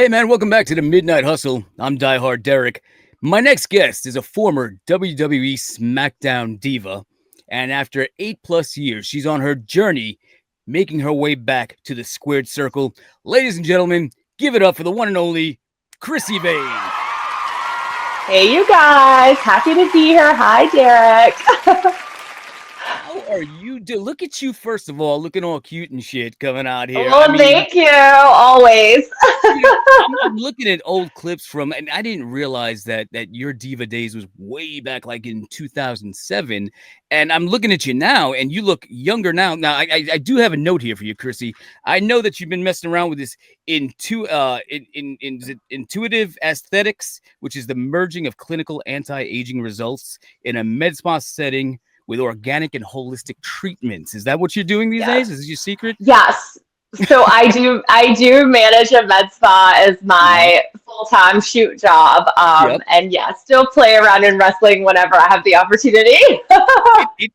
Hey man, welcome back to the Midnight Hustle. I'm DieHard Derek. My next guest is a former WWE Smackdown Diva, and after 8+ years, she's on her journey making her way back to the squared circle. Ladies and gentlemen, give it up for the one and only Krissy Vaine. Hey, you guys. Happy to be here. Hi, Derek. How are you doing? Look at you, first of all, looking all cute and shit coming out here. Well, thank you. Always. I'm looking at old clips from, and I didn't realize that your diva days was way back, like in 2007. And I'm looking at you now, and you look younger now. Now, I do have a note here for you, Krissy. I know that you've been messing around with this intuitive aesthetics, which is the merging of clinical anti-aging results in a med spa setting with organic and holistic treatments. Is that what you're doing these days? Is this your secret? Yes. So I do manage a med spa as my full-time shoot job. And still play around in wrestling whenever I have the opportunity.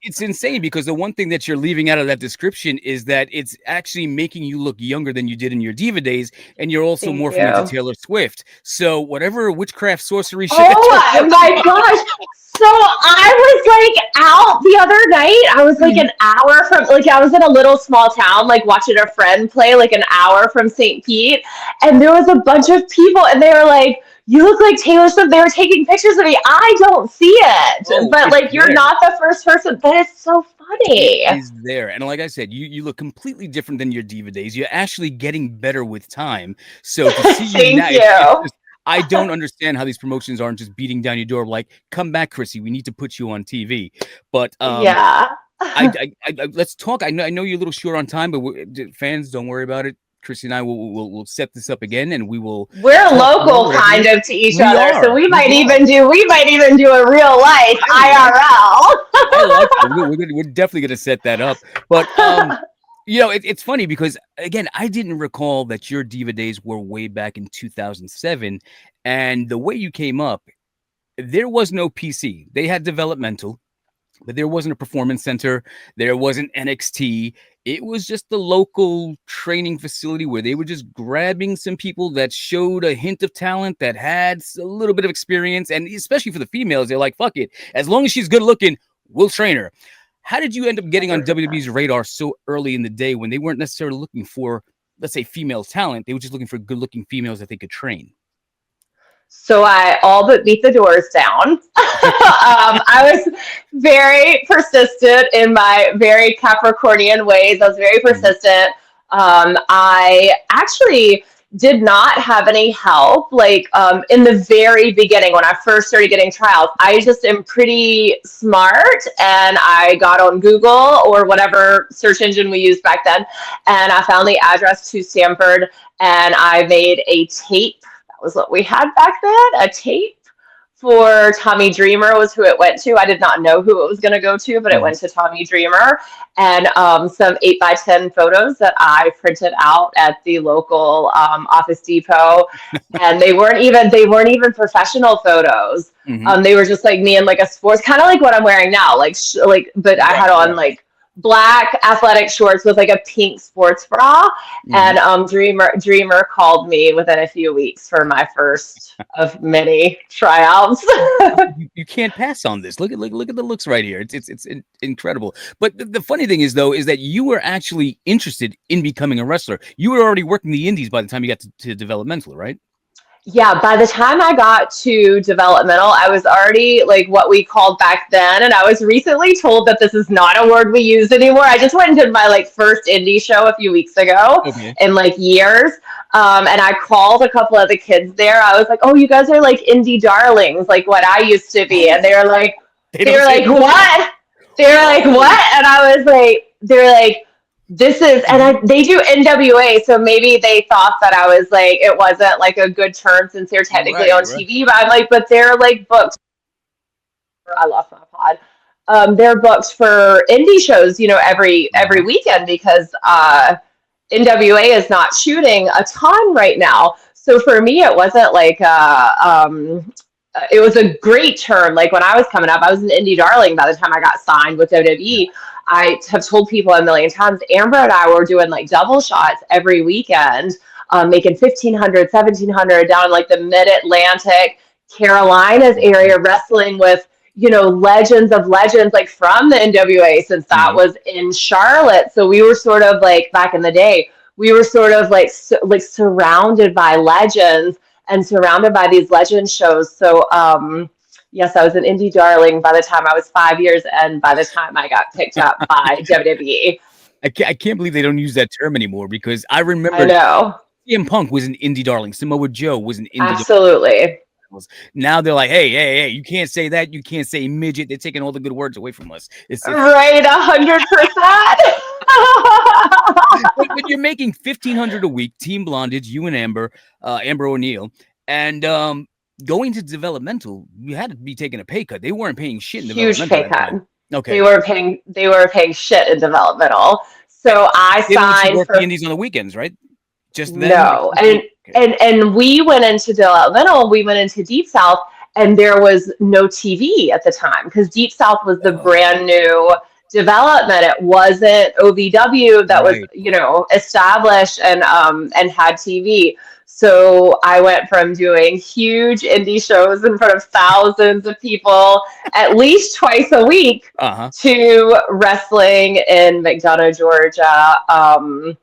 It's insane because the one thing that you're leaving out of that description is that it's actually making you look younger than you did in your diva days, and you're also morphing into Taylor Swift. So whatever witchcraft sorcery shit. Oh my gosh. So I was like out the other night. I was like an hour from, like, I was in a little small town, like watching a friend play, like an hour from St. Pete. And there was a bunch of people and they were like, you look like Taylor Swift. They were taking pictures of me. I don't see it. But like, you're not the first person. That is so funny. It is there. And like I said, you look completely different than your diva days. You're actually getting better with time. So to see you now, it's just, I don't understand how these promotions aren't just beating down your door like, come back, Krissy, we need to put you on TV. But let's talk. I know you're a little short on time, but fans, don't worry about it. Krissy and I will set this up again, and we will. We're local kind of to each other, so we might even do a real life IRL. I like that. We're definitely gonna set that up, but it's funny because, again, I didn't recall that your diva days were way back in 2007. And the way you came up, there was no PC. They had developmental, but there wasn't a performance center. There wasn't NXT. It was just the local training facility where they were just grabbing some people that showed a hint of talent, that had a little bit of experience. And especially for the females, they're like, fuck it. As long as she's good looking, we'll train her. How did you end up getting on WWE's radar so early in the day when they weren't necessarily looking for, let's say, female talent? They were just looking for good-looking females that they could train. So I all but beat the doors down. I was very persistent in my very Capricornian ways. I was very persistent. I actually did not have any help, like in the very beginning when I first started getting trials. I just am pretty smart, and I got on Google or whatever search engine we used back then, and I found the address to Stanford, and I made a tape. That was what we had back then, a tape for Tommy Dreamer was who it went to. I did not know who it was going to go to, but it went to Tommy Dreamer, and some 8x10 photos that I printed out at the local Office Depot, and they weren't even professional photos. They were just like me in like a sports, kind of like what I'm wearing now, but I had on like black athletic shorts with like a pink sports bra, and Dreamer called me within a few weeks for my first of many tryouts. You can't pass on this. Look at the looks right here. It's incredible. But the funny thing is that you were actually interested in becoming a wrestler. You were already working the indies by the time you got to developmental, right? Yeah, by the time I got to developmental, I was already like what we called back then. And I was recently told that this is not a word we use anymore. I just went and did my like first indie show a few weeks ago in like years. And I called a couple of the kids there. I was like, oh, you guys are like indie darlings, like what I used to be. And they were like, what? They were like, what? And I was like, they're like, this is, and they do NWA, so maybe they thought that I was like, it wasn't like a good term since they're technically on TV, but I'm like, but they're like booked. I lost my pod. They're booked for indie shows, every weekend because NWA is not shooting a ton right now. So for me, it wasn't like it was a great term. Like when I was coming up, I was an indie darling by the time I got signed with WWE. I have told people a million times, Amber and I were doing like double shots every weekend making 1,500, 1,700 down in like the mid-Atlantic, Carolinas area, wrestling with, you know, legends of legends, like from the NWA, since that Mhm. was in Charlotte. So we were sort of like, back in the day, we were sort of like like surrounded by legends and surrounded by these legend shows. So yes, I was an indie darling by the time I was 5 years, and by the time I got picked up by WWE. I can't believe they don't use that term anymore because I I remember know, CM Punk was an indie darling. Samoa Joe was an indie absolutely. darling. Now they're like, hey, you can't say that. You can't say midget. They're taking all the good words away from us. It's Right, 100%. but you're making 1,500 a week, team blondage, you and Amber O'Neal, and going to developmental, you had to be taking a pay cut. They weren't paying shit in Huge developmental pay at that time. cut. Okay. They were paying shit in developmental. So I They didn't let you signed work the for indies on the weekends, right? Just them no. exclusively? Okay. And we went into developmental, we went into Deep South, and there was no TV at the time because Deep South was the Oh, brand new development. It wasn't OVW that was, right. you know, established and had TV. So I went from doing huge indie shows in front of thousands of people at least twice a week Uh-huh. to wrestling in McDonough, Georgia.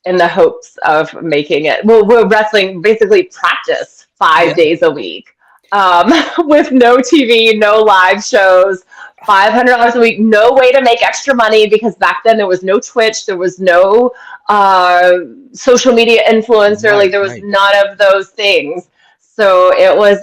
In the hopes of making it. Well, we're wrestling basically practice Yeah. 5 days a week, with no TV, no live shows, $500 a week, no way to make extra money because back then there was no Twitch, there was no social media influencer, like Right, there was right. none of those things. So it was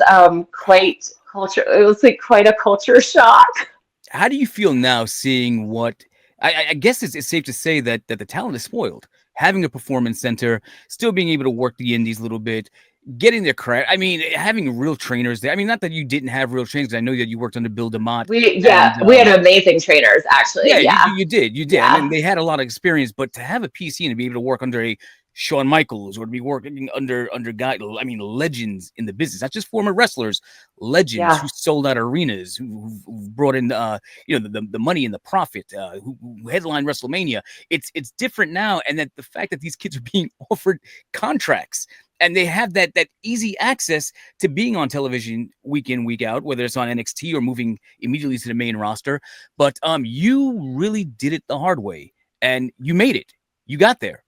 quite culture. It was like quite a culture shock. How do you feel now seeing what I guess it's safe to say that the talent is spoiled. Having a performance center, still being able to work the indies a little bit, getting their credit. I mean, having real trainers there. I mean, not that you didn't have real trainers. I know that you worked under Bill DeMott, and We had amazing trainers actually. yeah, Yeah, you did. I mean, yeah, they had a lot of experience, but to have a PC and to be able to work under a Shawn Michaels or to be working under guys, I mean, legends in the business, not just former wrestlers, legends who yeah. sold out arenas, who brought in you know, the money and the profit, who headlined WrestleMania. It's different now, and that the fact that these kids are being offered contracts and they have that easy access to being on television week in, week out, whether it's on NXT or moving immediately to the main roster. But you really did it the hard way, and you made it. You got there.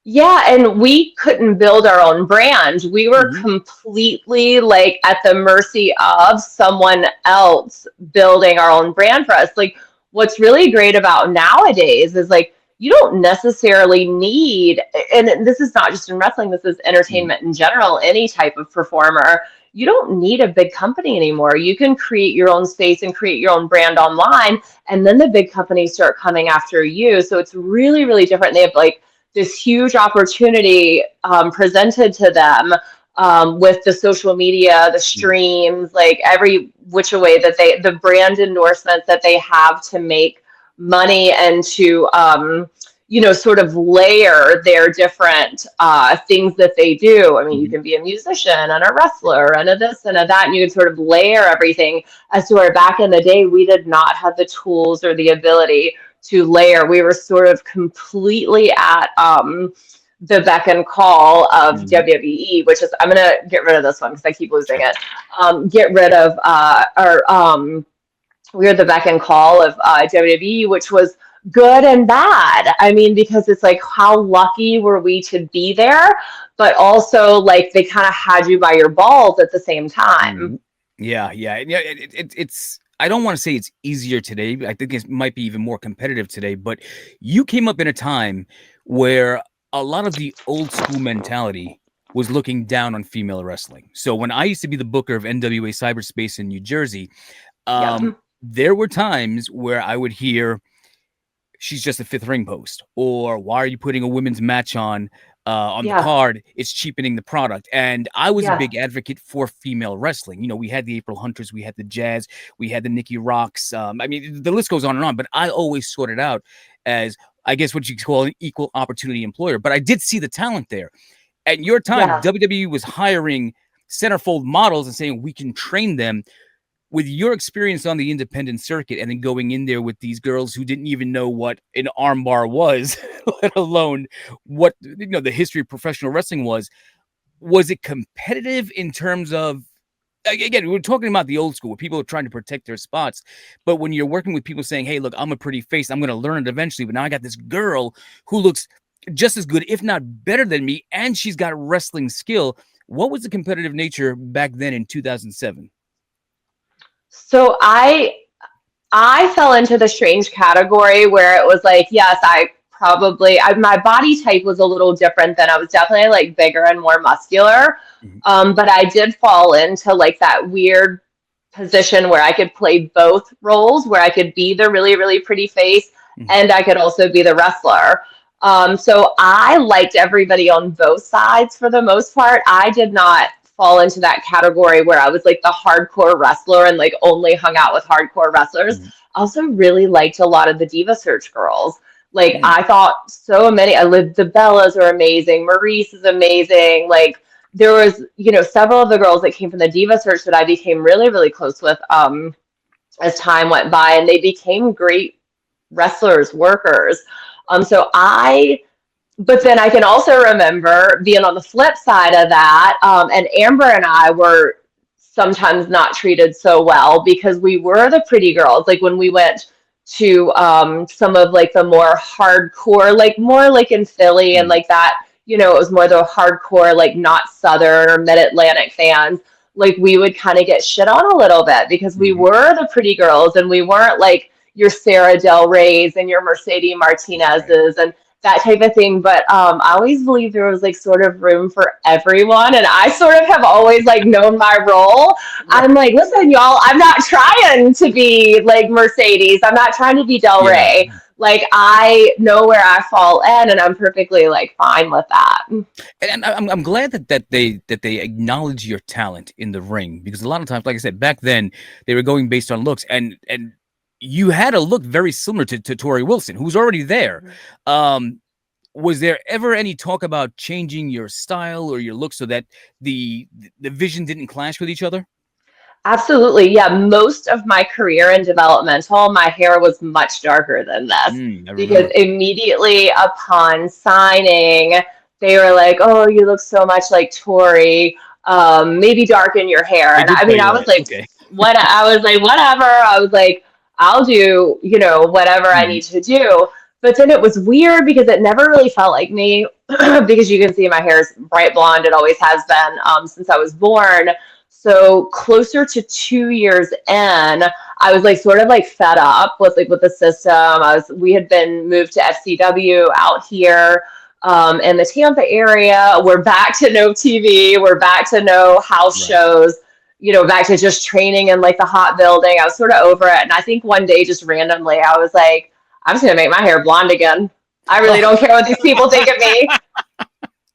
Yeah, and we couldn't build our own brand. We were Mhm. completely like at the mercy of someone else building our own brand for us. Like, what's really great about nowadays is like you don't necessarily need, and this is not just in wrestling, this is Mhm. entertainment in general, any type of performer. You don't need a big company anymore. You can create your own space and create your own brand online, and then the big companies start coming after you. So it's really, really different. They have like this huge opportunity presented to them with the social media, the Yeah. streams, like every which way that the brand endorsements that they have to make money and to, you know, sort of layer their different things that they do. I mean, you Mhm. can be a musician and a wrestler and a this and a that, and you can sort of layer everything. As to where back in the day, we did not have the tools or the ability to layer. We were sort of completely at the beck and call of Mhm. WWE, which is, I'm gonna get rid of this one because I keep losing Sure. it. Get rid of or we were the beck and call of WWE, which was good and bad. I mean, because it's like how lucky were we to be there, but also like they kind of had you by your balls at the same time. Mhm. Yeah, yeah. It's. I don't want to say it's easier today. I think it might be even more competitive today. But you came up in a time where a lot of the old school mentality was looking down on female wrestling. So when I used to be the booker of NWA Cyberspace in New Jersey, Yep. there were times where I would hear she's just a fifth ring post, or why are you putting a women's match on the Yeah. card? It's cheapening the product. And I was a Yeah. big advocate for female wrestling. You know, we had the April Hunters, we had the Jazz, we had the Nikki Rocks. I mean, the list goes on and on. But I always sorted out as, I guess, what you call an equal opportunity employer. But I did see the talent there. At your time, Yeah. WWE was hiring centerfold models and saying we can train them. with your experience on the independent circuit and then going in there with these girls who didn't even know what an armbar was, let alone what the history of professional wrestling was it competitive in terms of, again, we're talking about the old school where people are trying to protect their spots, but when you're working with people saying, hey, look, I'm a pretty face, I'm going to learn it eventually, but now I got this girl who looks just as good, if not better than me, and she's got wrestling skill. What was the competitive nature back then in 2007? So I fell into the strange category where it was like, yes, my body type was a little different then. I was definitely like bigger and more muscular. Mhm. But I did fall into like that weird position where I could play both roles, where I could be the really, really pretty face Mhm. and I could also be the wrestler. So I liked everybody on both sides for the most part. I did not fall into that category where I was like the hardcore wrestler and like only hung out with hardcore wrestlers. Mhm. I also really liked a lot of the Diva Search girls. Like Mhm. I thought so many, the Bellas are amazing. Maurice is amazing. Like there was, several of the girls that came from the Diva Search that I became really, really close with as time went by, and they became great wrestlers, workers. So but then I can also remember being on the flip side of that, and Amber and I were sometimes not treated so well because we were the pretty girls. Like when we went to some of like the more hardcore, like more like in Philly and Mhm. like that, it was more the hardcore, like not Southern or Mid-Atlantic fans. Like we would kind of get shit on a little bit because we Mhm. were the pretty girls and we weren't like your Sarah Del Rey's and your Mercedes Right. Martinez's and that type of thing. But I always believed there was like sort of room for everyone. And I sort of have always like known my role. Right. I'm like, listen, y'all, I'm not trying to be like Mercedes. I'm not trying to be Del Yeah. Rey. Like I know where I fall in and I'm perfectly like fine with that. And I'm glad that they acknowledge your talent in the ring, because a lot of times, like I said, back then they were going based on looks, and you had a look very similar to Tori Wilson, who's already there. Um, was there ever any talk about changing your style or your look so that the vision didn't clash with each other? Absolutely. Yeah. Most of my career in developmental, my hair was much darker than this I because remember. immediately upon signing, they were like, oh, you look so much like Tori. Maybe darken your hair. They And did I tell mean, you I was that. like, Okay. whatever. I was like, I'll do, whatever I Mhm. need to do. But then it was weird because it never really felt like me because you can see my hair is bright blonde. It always has been since I was born. So closer to 2 years in, I was like sort of like fed up with the system. We had been moved to FCW out here in the Tampa area. We're back to no TV. We're back to no house Right. shows. Back to just training in like the hot building. I was sort of over it. And I think one day, just randomly, I was like, I'm just gonna make my hair blonde again. I really Oh, don't care what these people think of me.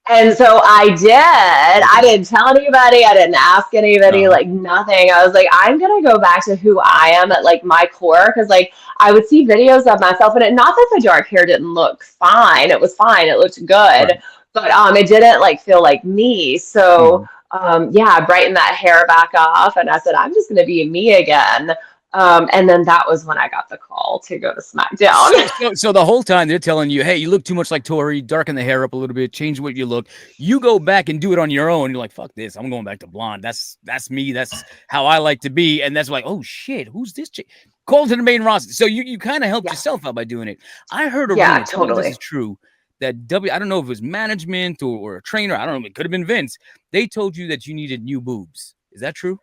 And so I did. I okay. didn't tell anybody. I didn't ask anybody, Uh-huh. like nothing. I was like, I'm gonna go back to who I am at like my core. Cause like I would see videos of myself and not that the dark hair didn't look fine. It was fine. It looked good. Right. But it didn't like feel like me. So Mhm. yeah, I brightened that hair back off and I said, I'm just gonna be me again. And then that was when I got the call to go to SmackDown. So the whole time they're telling you, hey, you look too much like Tori, darken the hair up a little bit, change what you look. You go back and do it on your own. You're like, fuck this. I'm going back to blonde. That's me. That's how I like to be. And that's like, oh shit, who's this chick? Call to the main roster. So you kind of helped Yeah. yourself out by doing it. I heard a Yeah, rumor. Tell me if this is totally. true. That I don't know if it was management or a trainer. I don't know. It could have been Vince. They told you that you needed new boobs. Is that true?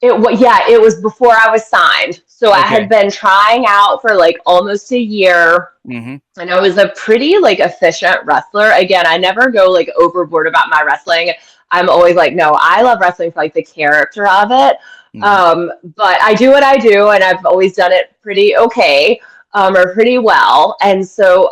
Yeah, it was before I was signed. So I had Okay. been trying out for like almost a year Mm-hmm. and I was a pretty like efficient wrestler. Again, I never go like overboard about my wrestling. I'm always like, no, I love wrestling for like the character of it. Mm-hmm. But I do what I do and I've always done it pretty okay, or pretty well. And so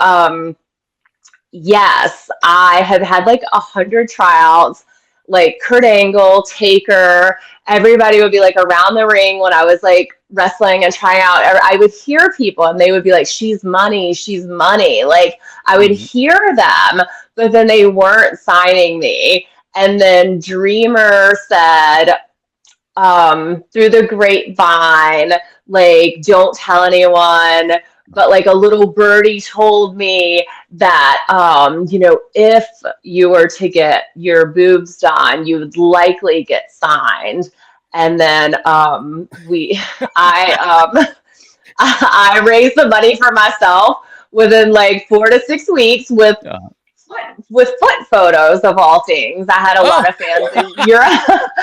yes, I have had like 100 tryouts, like Kurt Angle, Taker, everybody would be like around the ring when I was like wrestling and trying out. I would hear people and they would be like, she's money, she's money. Like I would Mm-hmm. hear them, but then they weren't signing me. And then Dreamer said, through the grapevine, like, don't tell anyone, but like a little birdie told me that, if you were to get your boobs done, you would likely get signed. And then I I raised the money for myself within like 4 to 6 weeks Uh, with foot photos of all things. I had a lot oh, of fans in Europe.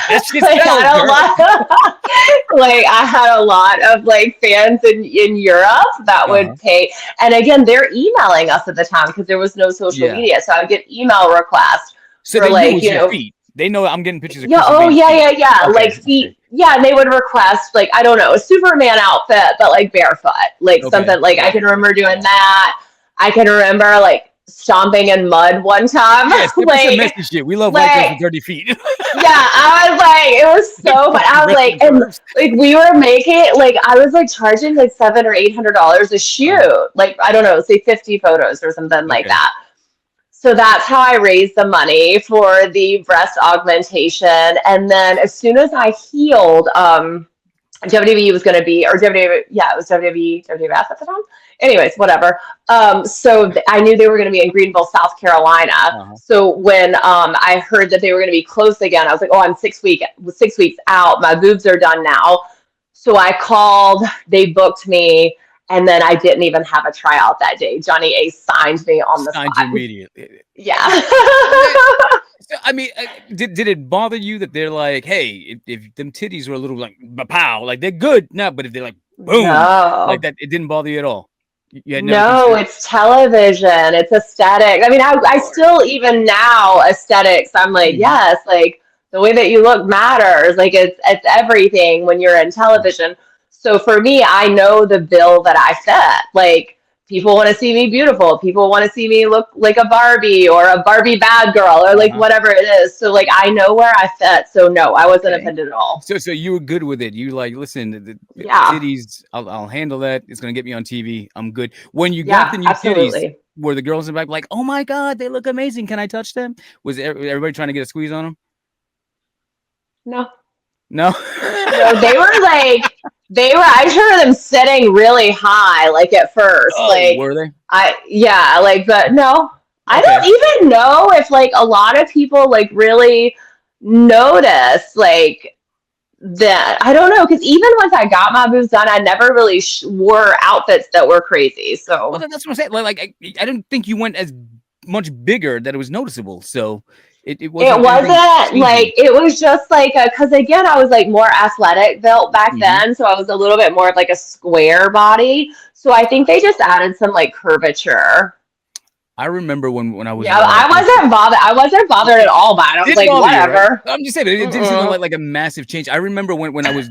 that shit like, I sells, had a girl. lot, like I had a lot of like fans in Europe that would Uh-huh. pay. And again, they're emailing us at the time because there was no social Yeah. media. So I would get email requests So for they know like, it's your feet. They know I'm getting pictures of yeah, Krissy oh Vaine's yeah, feet. yeah, yeah. Like Okay. Okay. feet. Yeah, and they would request like, I don't know, a Superman outfit, but like barefoot. Like Okay. something like I Yeah. can remember doing Yeah. that. I can remember like stomping in mud one time. Yeah. Skip us some like messy shit. We love white girls with like dirty feet. yeah, I was like, it was Like so fun. fucking I was like, wrestling and pervs. like we were making like I was like charging like $700 or $800 a Uh-huh. shoot. Like I don't know, say 50 photos or something like Okay. that. So that's how I raised the money for the breast augmentation. And then as soon as I healed, WWE was going to be, or WWE, yeah, it was WWE, WWF at the time. Anyways, whatever. I knew they were going to be in Greenville, South Carolina. Uh-huh. So when I heard that they were going to be close again, I was like, oh, I'm 6 weeks out. My boobs are done now. So I called, they booked me, and then I didn't even have a tryout that day. Johnny Ace signed me on the Signed you spot. immediately. Yeah. So, I mean, did it bother you that they're like, hey, if them titties were a little like pow, like they're good now, but if they're like boom, like No. that, it didn't bother you at all. You had never No, considered. it's television. It's aesthetic. I mean, Of I course. still, even now, aesthetics, I'm like, Mhm. yes, like the way that you look matters. Like it's everything when you're in television. So for me, I know the bill that I set. Like people want to see me beautiful. People want to see me look like a Barbie or a Barbie bad girl or like Uh-huh. whatever it is. So like I know where I fit. So no, I wasn't Okay. offended at all. So you were good with it. You like, listen, the Yeah. titties, I'll handle that. It's gonna get me on TV. I'm good. When you got Yeah, the new titties, absolutely. were the girls in the back like, oh my god, they look amazing? Can I touch them? Was everybody trying to get a squeeze on them? No. No. No, they were like I just remember them sitting really high, like at first. Oh, Like were they? yeah, like but no. I Okay. don't even know if like a lot of people like really notice like that. I don't know because even once I got my boobs done, I never really wore outfits that were crazy. Well, So that's what I'm saying. Like I didn't think you went as much bigger that it was noticeable. So it it wasn't anything wasn't changing. like it was just like a because again I was like more athletic built back Hmm. then, so I was a little bit more of like a square body. So I think they just added some like curvature. I remember when I was Yeah, I going wasn't bothered. I wasn't bothered at all by it. I was didn't like, bother you, right? whatever. I'm just saying, it didn't seem Mm-mm. like a massive change. I remember when I was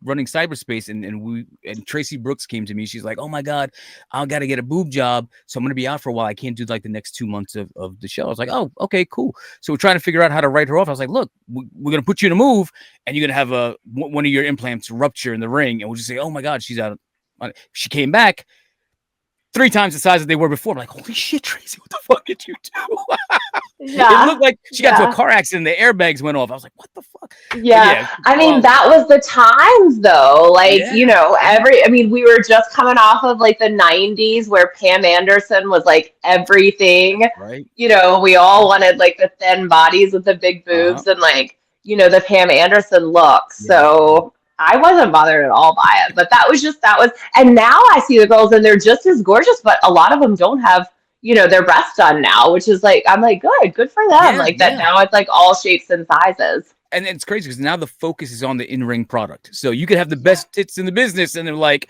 running cyberspace and Tracy Brooks came to me. She's like, "Oh my god, I got to get a boob job, so I'm gonna be out for a while. I can't do like the next 2 months of the show." I was like, "Oh, okay, cool." So we're trying to figure out how to write her off. I was like, "Look, we're gonna put you in a move, and you're gonna have one of your implants rupture in the ring, and we'll just say, oh my god, she's out." She came back 3 times the size that they were before. I'm like, holy shit, Tracy, what the fuck did you do? It Yeah, looked like she got into a yeah. car accident. The airbags went off. I was like, what the fuck? But Yeah, yeah, I mean well, that was the times though. Like, yeah, yeah, every I mean we were just coming off of like the 90s where Pam Anderson was like everything. that's right. We all wanted like the thin bodies with the big Uh-huh. boobs and like, the Pam Anderson look. Yeah, yeah. So I wasn't bothered at all by it. But that was and now I see the girls and they're just as gorgeous, but a lot of them don't have their breasts done now, which is like, I'm like, good for them. Yeah, Like that yeah. now it's like all shapes and sizes. And it's crazy because now the focus is on the in-ring product. So you could have the Yeah. best tits in the business, and they're like,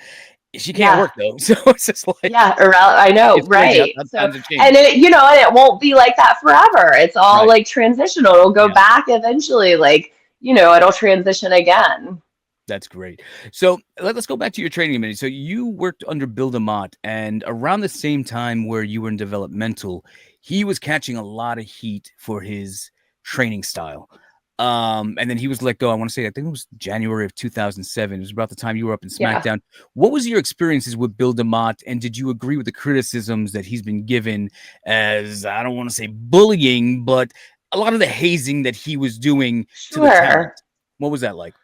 she can't Yeah. work though. So it's just like Yeah. I know. it's crazy Right. how So, times have and changed. it won't be like that forever. It's all Right. like transitional. It'll go Yeah. back eventually. Like, it'll transition again. That's great. So let's go back to your training a minute. So you worked under Bill DeMott, and around the same time where you were in developmental, he was catching a lot of heat for his training style. And then he was let go. I want to say, I think it was January of 2007. It was about the time you were up in Yeah. SmackDown. What was your experiences with Bill DeMott, and did you agree with the criticisms that he's been given as, I don't want to say bullying, but a lot of the hazing that he was doing to the talent? Sure. What was that like?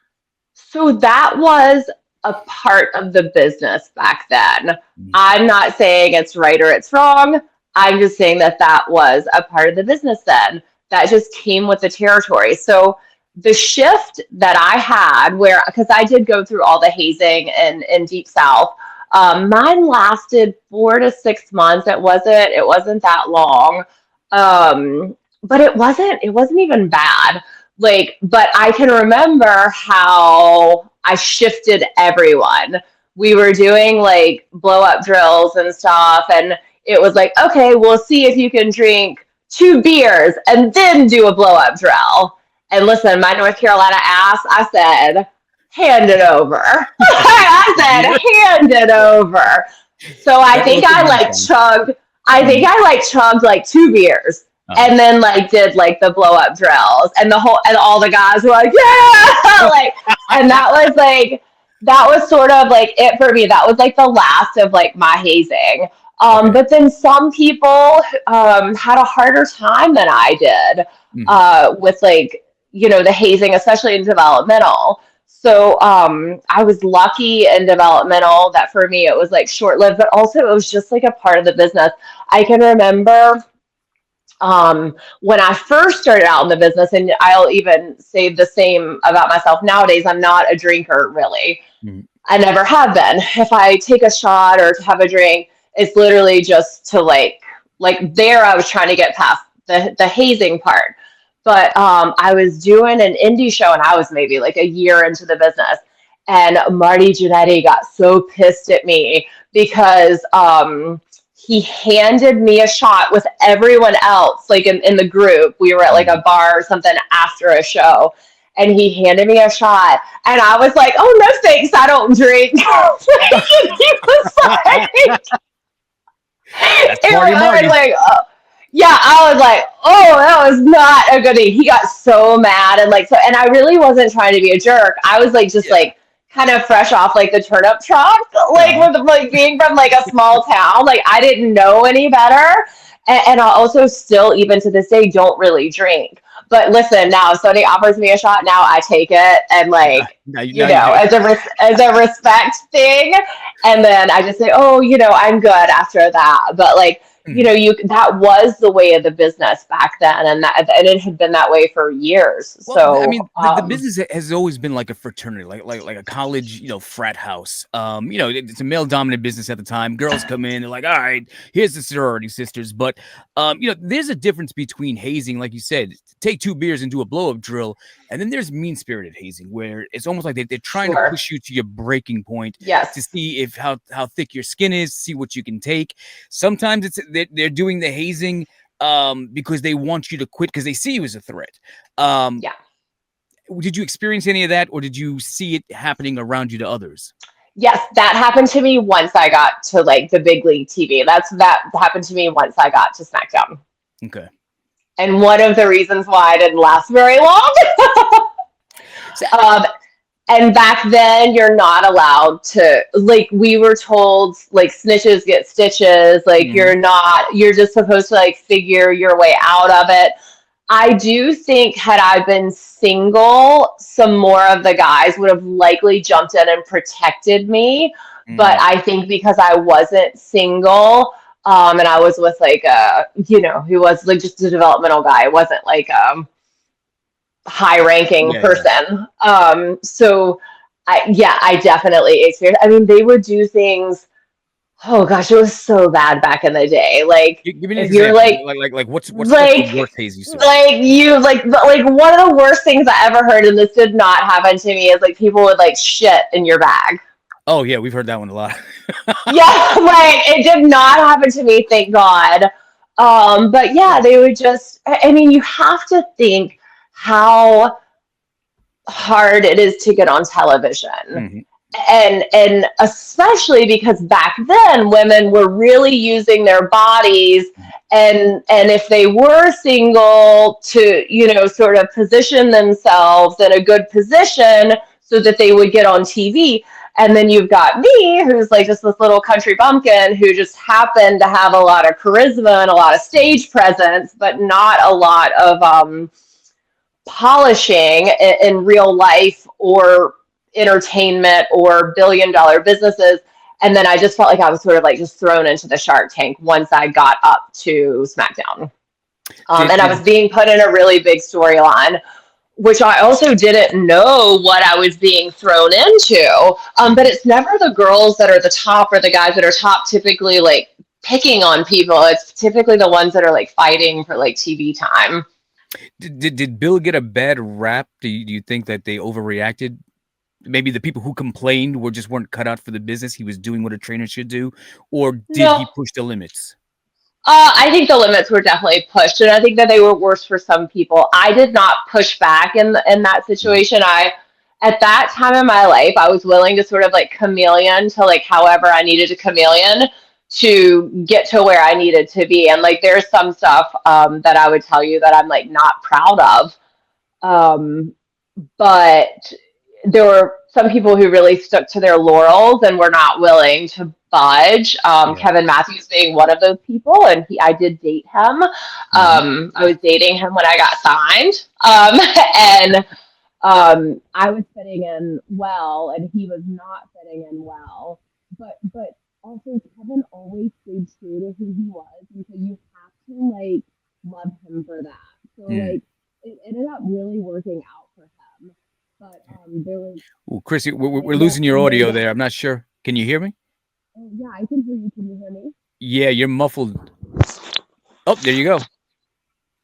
So that was a part of the business back then. Mhm. I'm not saying it's right or it's wrong. I'm just saying that that was a part of the business then. That just came with the territory. So the shift that I had, where because I did go through all the hazing in Deep South, mine lasted 4 to 6 months. It wasn't that long, but it wasn't even bad, like, but I can remember how I shifted everyone. We were doing like blow up drills and stuff, and it was like, okay, we'll see if you can drink 2 beers and then do a blow up drill. And listen, my North Carolina ass, I said, hand it over. I Beer? said, hand it over. So I That think also I my like thing. chugged, I think Mhm. I like chugged like 2 beers Uh-huh. and then like did like the blow up drills and the whole and all the guys were like, yeah, like, and that was sort of like it for me. That was like the last of like my hazing. Okay. But then some people had a harder time than I did Mhm. with like, the hazing, especially in developmental. So I was lucky in developmental that for me it was like short lived, but also it was just like a part of the business. I can remember when I first started out in the business, and I'll even say the same about myself nowadays, I'm not a drinker really. Mhm. I never have been. If I take a shot or have a drink, it's literally just to like there I was trying to get past the hazing part. But I was doing an indie show and I was maybe like a year into the business. And Marty Jannetty got so pissed at me because he handed me a shot with everyone else, like in the group. We were at like Mhm. a bar or something after a show. And he handed me a shot. And I was like, oh, no, thanks. I don't drink. And he was like, That's Party I was Marty. like, oh. Yeah, I was like, oh, that was not a good thing. He got so mad and like so, and I really wasn't trying to be a jerk. I was like, just Yeah. like kind of fresh off like the turnip truck, like Uh-huh. with like being from like a small town. Like I didn't know any better, and I also still even to this day don't really drink. But listen, now if somebody offers me a shot, now I take it and like Now you do. as a respect thing, and then I just say, oh, I'm good after that. But like Mhm. that was the way of the business back then, and it had been that way for years. Well, I So mean, the business has always been like a fraternity, like a college, frat house. It's a male dominant business at the time. Girls come in, they're like, all right, here's the sorority sisters. But there's a difference between hazing, like you said, take 2 beers and do a blow up drill, and then there's mean spirited hazing, where it's almost like they're trying to sure, push you to your breaking point to yes, see if how thick your skin is, see what you can take. Sometimes they're doing the hazing because they want you to quit because they see you as a threat. Um, yeah, did you experience any of that, or did you see it happening around you to others? yes. That happened to me once I got to like the big league TV. That happened to me once I got to SmackDown, Okay. and one of the reasons why I didn't last very long. So, um, and back then you're not allowed to, like, we were told like snitches get stitches, like mhm, you're just supposed to like figure your way out of it. I do think had I been single, some more of the guys would have likely jumped in and protected me. But mm, I think because I wasn't single, and I was with like he was like just a developmental guy. It wasn't like high ranking yeah, yeah. person. So I definitely experienced. I mean, they would do things. Oh gosh, it was so bad back in the day. Like Give me an if you're example. Like what's the like worst haze you saw? like you like one of the worst things I ever heard, and this did not happen to me, is like people would like shit in your bag. Oh yeah, we've heard that one a lot. Yeah, like it did not happen to me, thank God. But yeah, Yeah. they would just. I mean, you have to think how hard it is to get on television. Hmm. And especially because back then women were really using their bodies, and if they were single, to sort of position themselves in a good position so that they would get on TV. And then you've got me, who's like just this little country bumpkin who just happened to have a lot of charisma and a lot of stage presence, but not a lot of polishing in real life or entertainment or billion-dollar businesses. And then I just felt like I was sort of like just thrown into the Shark Tank once I got up to SmackDown. And I was being put in a really big storyline, which I also didn't know what I was being thrown into. But it's never the girls that are the top or the guys that are top typically like picking on people. It's typically the ones that are like fighting for like TV time. Did Bill get a bad rap? Do you think that they overreacted? Maybe the people who complained weren't cut out for the business. He was doing what a trainer should do, or did he push the limits? I think the limits were definitely pushed, and I think that they were worse for some people. I did not push back in that situation. At that time in my life, I was willing to sort of like chameleon to like however I needed to chameleon to get to where I needed to be. And like there's some stuff that I would tell you that I'm like not proud of, but there were some people who really stuck to their laurels and were not willing to budge. Kevin Matthews being one of those people, and I did date him. I was dating him when I got signed, and I was fitting in well, and he was not fitting in well. But also Kevin always stayed true to who he was, and so you have to like love him for that. So like it ended up really working out for him. But there was. Oh, Krissy, we're losing your audio there. I'm not sure. Can you hear me? Oh, yeah, I can hear you. Can you hear me? Yeah, you're muffled. Oh, there you go.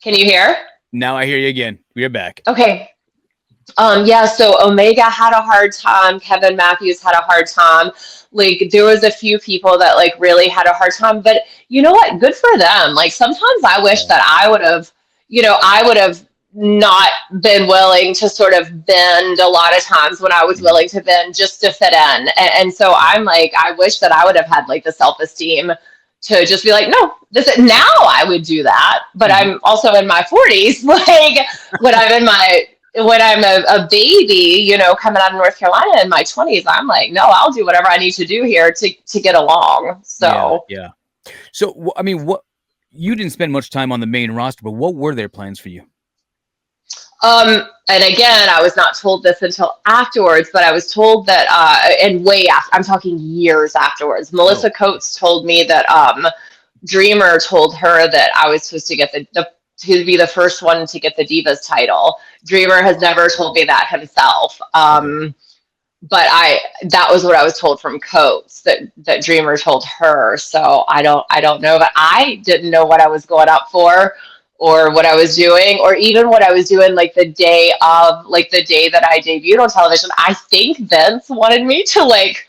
Can you hear? Now I hear you again. We're back. Okay. Yeah, so Omega had a hard time. Kevin Matthews had a hard time. Like, there was a few people that, like, really had a hard time. But you know what? Good for them. Like, sometimes I wish that I would have, not been willing to sort of bend a lot of times when I was willing to bend just to fit in. And so I'm like, I wish that I would have had, like, the self-esteem to just be like, no, now I would do that. But I'm also in my 40s. Like, when I'm a baby, coming out of North Carolina in my 20s, I'm like, no, I'll do whatever I need to do here to get along. So, yeah. So, I mean, you didn't spend much time on the main roster, but what were their plans for you? And again, I was not told this until afterwards, but I was told that, and way after, I'm talking years afterwards, Melissa Coates told me that, Dreamer told her that I was supposed to get to be the first one to get the Divas title. Dreamer has never told me that himself. But that was what I was told from Coates, that Dreamer told her. So I don't know, but I didn't know what I was going up for or what I was doing, or even what I was doing like the day that I debuted on television. I think Vince wanted me to like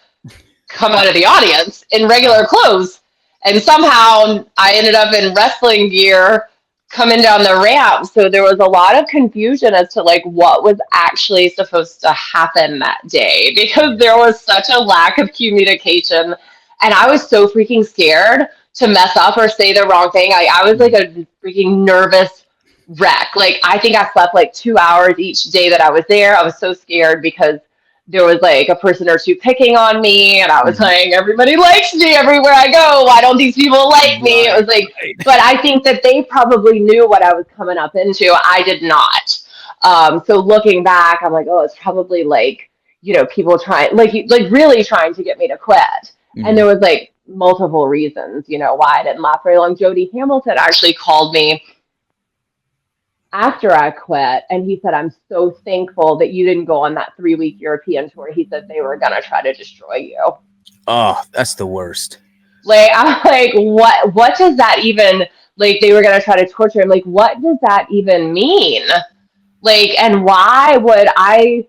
come out of the audience in regular clothes. And somehow I ended up in wrestling gear coming down the ramp. So there was a lot of confusion as to like what was actually supposed to happen that day, because there was such a lack of communication. And I was so freaking scared to mess up or say the wrong thing. I was like a freaking nervous wreck. Like, I think I slept like 2 hours each day that I was there. I was so scared because there was like a person or two picking on me, and I was saying, everybody likes me everywhere I go. Why don't these people like me? It was like, but I think that they probably knew what I was coming up into. I did not. So looking back, I'm like, oh, it's probably like, people trying, like really trying to get me to quit. And there was like multiple reasons, why I didn't last very long. Jody Hamilton actually called me after I quit, and he said, I'm so thankful that you didn't go on that 3-week European tour. He said they were going to try to destroy you. Oh, that's the worst. Like, I'm like, what does that even, like, they were going to try to torture him. Like, what does that even mean? Like, and why would I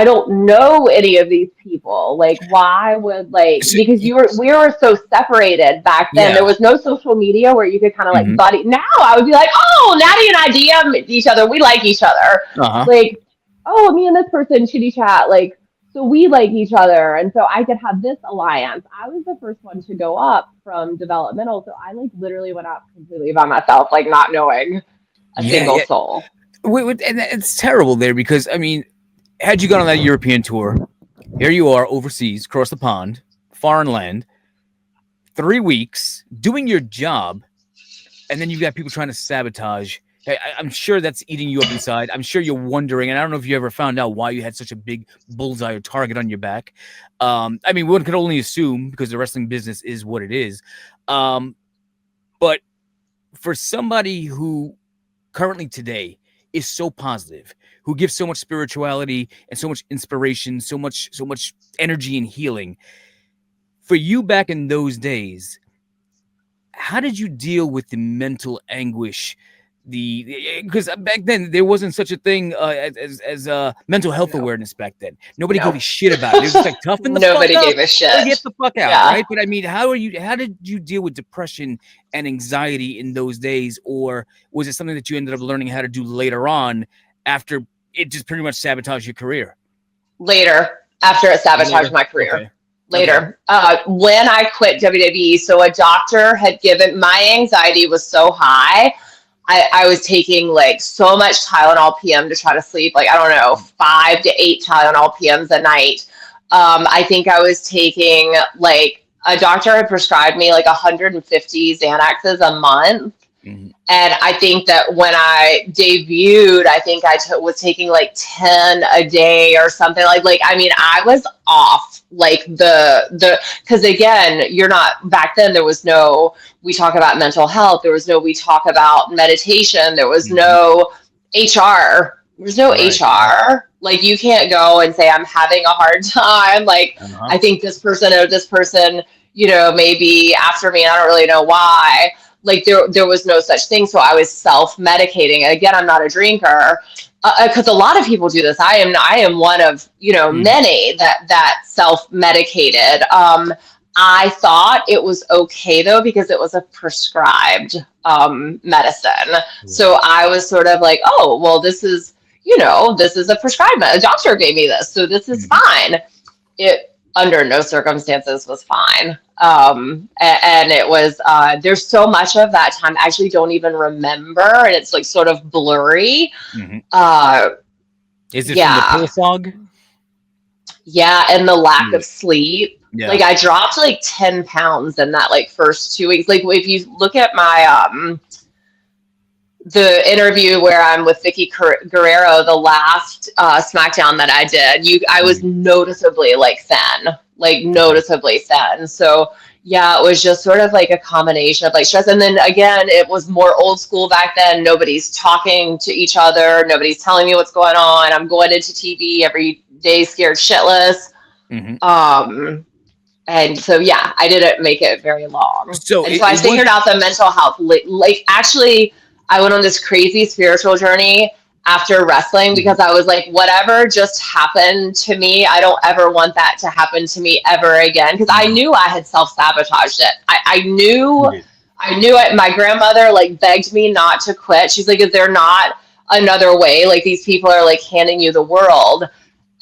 don't know any of these people. Like, why would, like, because we were so separated back then. Yeah. There was no social media where you could kind of like buddy. Now I would be like, oh, Natty and I DM each other. We like each other. Like, oh, me and this person chitty chat. Like, so we like each other. And so I could have this alliance. I was the first one to go up from developmental. So I like literally went up completely by myself, like not knowing a single soul. Wait, and it's terrible there because, I mean, had you gone on that European tour, here you are overseas, across the pond, foreign land, 3 weeks, doing your job, and then you've got people trying to sabotage I'm sure that's eating you up inside. I'm sure you're wondering, and I don't know if you ever found out why you had such a big bullseye or target on your back. I mean, one could only assume because the wrestling business is what it is. But for somebody who currently today is so positive, who gives so much spirituality and so much inspiration, so much energy and healing, for you back in those days, how did you deal with the mental anguish? Because back then there wasn't such a thing as mental health awareness back then. Nobody gave a shit about it. It was just like toughen the Nobody fuck up, gave a shit. get the fuck out, right? But I mean, how did you deal with depression and anxiety in those days, or was it something that you ended up learning how to do later on after it just pretty much sabotaged your career? Later, after it sabotaged my career. Okay. Later, when I quit WWE, so a doctor had given, my anxiety was so high. I was taking like so much Tylenol PM to try to sleep, like, I don't know, 5 to 8 Tylenol PMs a night. I think I was taking, like, a doctor had prescribed me like 150 Xanaxes a month. Mm-hmm. And I think that when I debuted, I think I was taking like 10 a day or something. Like, I mean, I was off like because again, you're not, back then there was no, we talk about mental health. There was no, we talk about meditation. There was no HR. There's no HR. Like, you can't go and say, I'm having a hard time. Like, I think this person or this person, you know, maybe after me, I don't really know why. Like, there was no such thing. So I was self-medicating. And again, I'm not a drinker, because a lot of people do this. I am one of, you know, many that self-medicated. I thought it was okay though, because it was a prescribed medicine. So I was sort of like, oh, well, this is, you know, this is a prescribed medicine. A doctor gave me this, so this is fine. It under no circumstances was fine. And it was, there's so much of that time I actually don't even remember, and it's like sort of blurry. Is it from the pill fog? Yeah, and the lack of sleep. Yeah. Like, I dropped like 10 pounds in that like first 2 weeks. Like, if you look at my the interview where I'm with Vicky Guerrero, the last Smackdown that I did, I was noticeably like thin, like noticeably thin. So yeah, it was just sort of like a combination of like stress. And then again, it was more old school back then. Nobody's talking to each other. Nobody's telling me what's going on. I'm going into TV every day scared shitless. And so, yeah, I didn't make it very long. So I figured out the mental health, like actually, I went on this crazy spiritual journey after wrestling, because I was like, whatever just happened to me, I don't ever want that to happen to me ever again. Because I knew I had self-sabotaged it. I knew it. My grandmother like begged me not to quit. She's like, is there not another way? Like, these people are like handing you the world.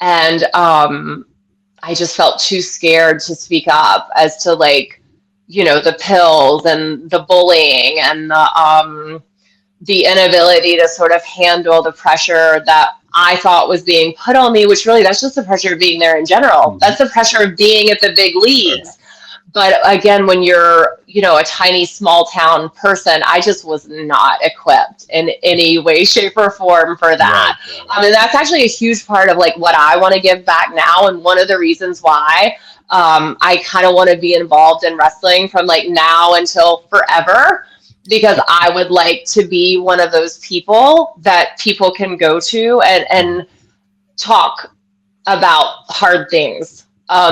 And I just felt too scared to speak up as to, like, you know, the pills and the bullying and the inability to sort of handle the pressure that I thought was being put on me, which really, that's just the pressure of being there in general. That's the pressure of being at the big leagues. But again, when you're, you know, a tiny, small town person, I just was not equipped in any way, shape, or form for that. And that's actually a huge part of like what I want to give back now. And one of the reasons why I kind of want to be involved in wrestling from like now until forever, because I would like to be one of those people that people can go to and talk about hard things.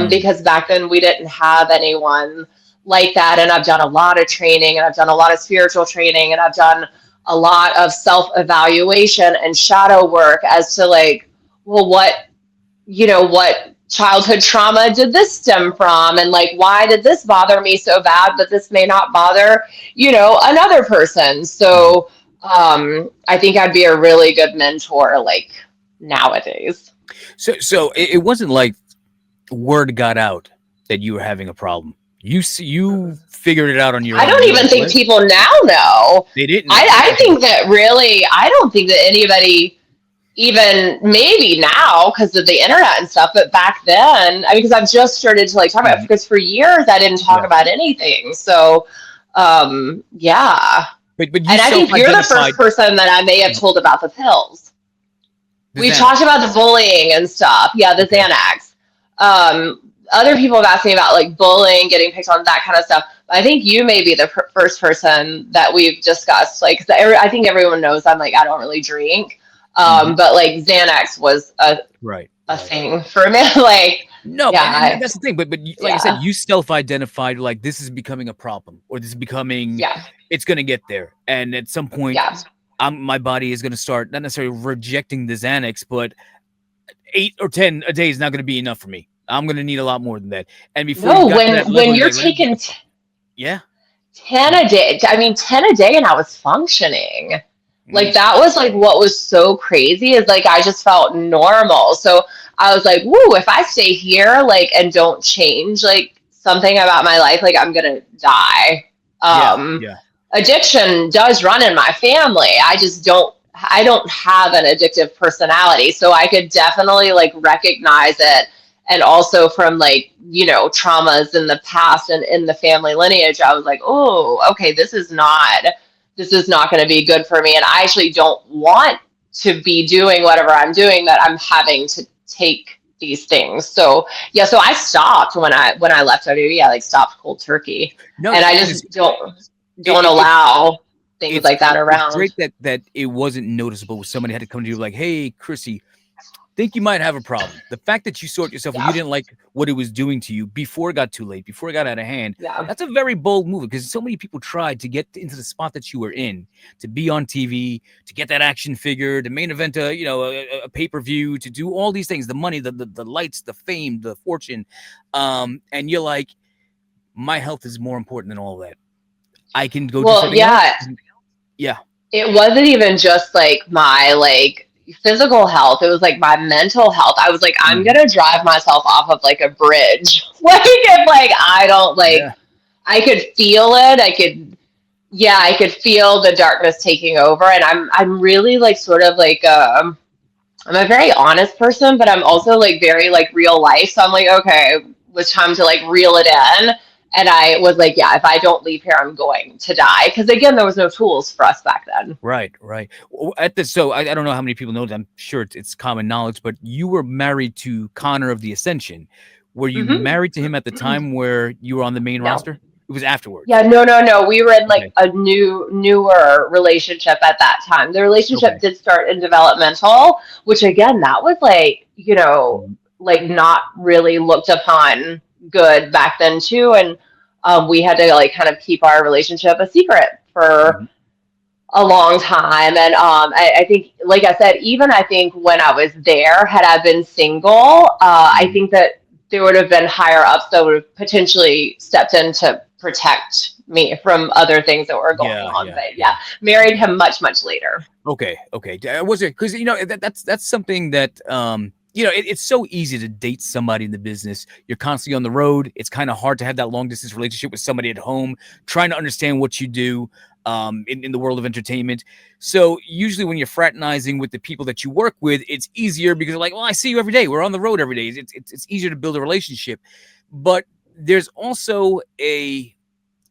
Because back then we didn't have anyone like that. And I've done a lot of training, and I've done a lot of spiritual training, and I've done a lot of self-evaluation and shadow work as to like, well, what childhood trauma did this stem from? And like, why did this bother me so bad, but this may not bother, you know, another person? So I think I'd be a really good mentor like nowadays. So it wasn't like word got out that you were having a problem. You figured it out on your own. I don't even think people now know. They didn't. I think that really, I don't think that anybody, even maybe now because of the internet and stuff, but back then, I mean, because I've just started to like talk about it, because for years I didn't talk about anything. So, yeah. But you And I think you're the first self-identified person that I may have told about the pills. the We Xanax. talked about the bullying and stuff. Yeah, the Okay. Xanax. Other people have asked me about like bullying, getting picked on, that kind of stuff. I think you may be the first person that we've discussed. Like, 'cause I think everyone knows I'm like, I don't really drink. Mhm. But like Xanax was Right. a Right. thing for me. Like, No, yeah, and that's the thing. But like I said, yeah, you self-identified like this is becoming a problem, or this is becoming, yeah, it's going to get there, and at some point, yeah. my body is going to start not necessarily rejecting the Xanax, but 8 or 10 a day is not going to be enough for me. I'm going to need a lot more than that. And before you No, got to that when level, you're you're like, let me get taking the yeah. 10 a day, I mean 10 a day and I was functioning. Like Mm, that was like what was so crazy is like I just felt normal. So I was like, woo, if I stay here like and don't change like something about my life, like I'm gonna die. yeah, Um yeah. Addiction does run in my family. I don't have an addictive personality. So I could definitely like recognize it. And also from like, traumas in the past and in the family lineage, I was like, oh, okay, this is not going to be good for me. And I actually don't want to be doing whatever I'm doing, that I'm having to take these things. So yeah, so I stopped when I left WWE. I like stopped cold turkey, No, and I and just don't it, allow things like that it's around. great that it wasn't noticeable when somebody had to come to you like, hey, Krissy, think you might have a problem. The fact that you saw it yourself, or you Yeah, didn't like what it was doing to you before it got too late, before it got out of hand, yeah. that's a very bold move, because so many people tried to get into the spot that you were in, to be on TV, to get that action figure, to main event a pay-per-view, to do all these things, the money, the lights, the fame, the fortune. And you're like, my health is more important than all that. I can go do Well, something else. yeah, Yeah. it wasn't even just like my like physical health. It was like my mental health. I was like, I'm Mhm. gonna drive myself off of like a bridge. Like if like I don't Yeah. like I could feel it. I could feel the darkness taking over. And I'm really like sort of like I'm a very honest person, but I'm also like very like real life. So I'm like, okay, it was time to like reel it in. And I was like, yeah, if I don't leave here, I'm going to die. Because again, there was no tools for us back then. Right, right. At this, so I don't know how many people know. I'm sure it's common knowledge, but you were married to Connor of the Ascension. Were you Hmm. married to him at the time where you were on the main No. roster? It was afterwards. Yeah, no, no, no. We were in like Okay, a newer relationship at that time. The relationship okay. did start in developmental, which again, that was like, Mhm, like not really looked upon good back then too. And we had to like kind of keep our relationship a secret for mhm. a long time. And I think, like I said, even I think when I was there, had I been single, I Mhm. think that there would have been higher ups that would have potentially stepped in to protect me from other things that were going Yeah, on. yeah, But yeah, yeah. married him much, much later. Okay, okay. Was it because that's something that it's so easy to date somebody in the business. You're constantly on the road. It's kind of hard to have that long distance relationship with somebody at home, trying to understand what you do in the world of entertainment. So usually when you're fraternizing with the people that you work with, it's easier because they're like, well, I see you every day. We're on the road every day. It's easier to build a relationship. But there's also a,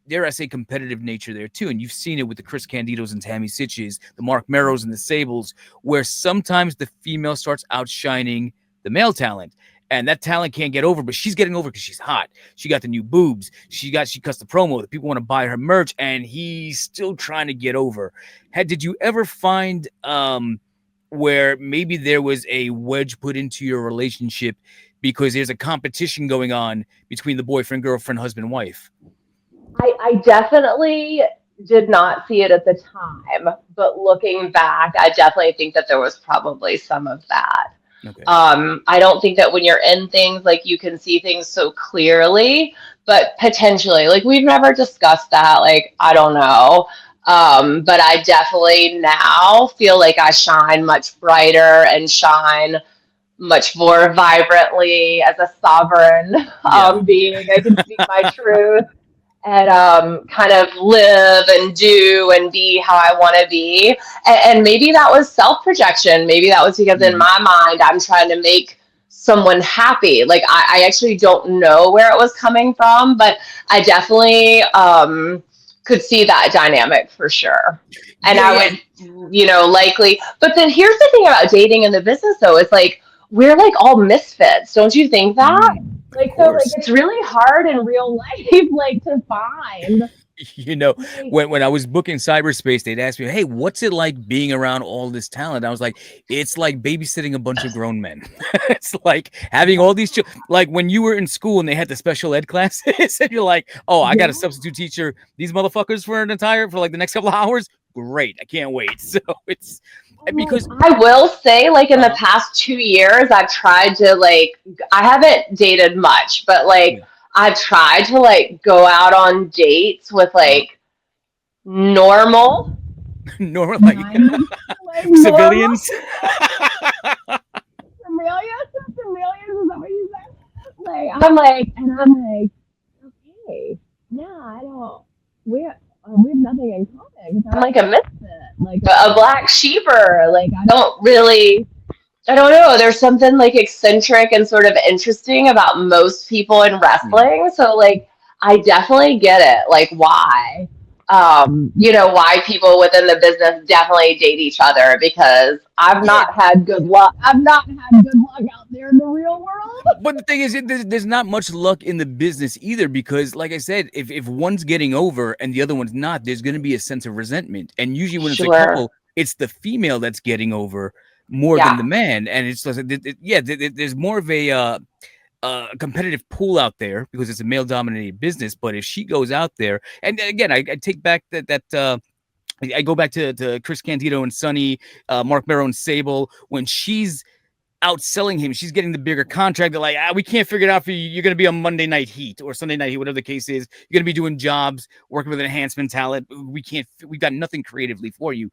dare I say, competitive nature there too. And you've seen it with the Chris Candidos and Tammy Sitches, the Mark Merrows and the Sables, where sometimes the female starts outshining the male talent. And that talent can't get over, but she's getting over because she's hot. She got the new boobs. She cuts the promo. The people want to buy her merch, and he's still trying to get over. Did you ever find where maybe there was a wedge put into your relationship because there's a competition going on between the boyfriend, girlfriend, husband, wife? I definitely did not see it at the time, but looking back, I definitely think that there was probably some of that. Okay. I don't think that when you're in things, like you can see things so clearly, but potentially, like we've never discussed that. Like, I don't know. But I definitely now feel like I shine much brighter and shine much more vibrantly as a sovereign Yeah. being. I can speak my truth and kind of live and do and be how I want to be. And maybe that was self projection. Maybe that was because in Mhm. my mind, I'm trying to make someone happy. Like, I actually don't know where it was coming from, but I definitely could see that dynamic for sure. And Yeah, I yeah. would, likely. But then here's the thing about dating in the business, though, is like we're like all misfits. Don't you think that? Of Like, so, like, course. it's really hard in real life, like, to find. You know, Like, when I was booking cyberspace, they'd ask me, "Hey, what's it like being around all this talent?" I was like, "It's like babysitting a bunch of grown men. It's like having all these like when you were in school and they had the special ed classes, and you're like, oh, I got a yeah. substitute teacher these motherfuckers for like the next couple of hours. Great, I can't wait." So it's because I will say, like, in the uh, past 2 years, I've tried to, like, I haven't dated much, but, like, yeah, I've tried to, like, go out on dates with, uh, like, normal, normal like like, normal civilians. Chameleons, chameleons, is that what you said? I'm like, okay, yeah, I don't, we have nothing in common. 'Cause I'm like a misfit, like a black sheeper. Like, I don't know. There's something like eccentric and sort of interesting about most people in Yeah. wrestling. So like, I definitely get it. Like, why? Why people within the business definitely date each other, because I've Yeah, not had good luck. I've not had good luck out there in the real world. but the thing is, there's not much luck in the business either because, like I said, if one's getting over and the other one's not, there's going to be a sense of resentment. And usually, when it's a Sure. couple, it's the female that's getting over more than Yeah. the man. And it's just, yeah, there's more of a competitive pool out there because it's a male-dominated business. But if she goes out there, and again, I take back I go back to Chris Candido and Sonny, Mark Mero and Sable when she's outselling him. She's getting the bigger contract. They're like, we can't figure it out for you. You're going to be on Monday Night Heat or Sunday Night Heat, whatever the case is. You're going to be doing jobs, working with enhancement talent. We've got nothing creatively for you.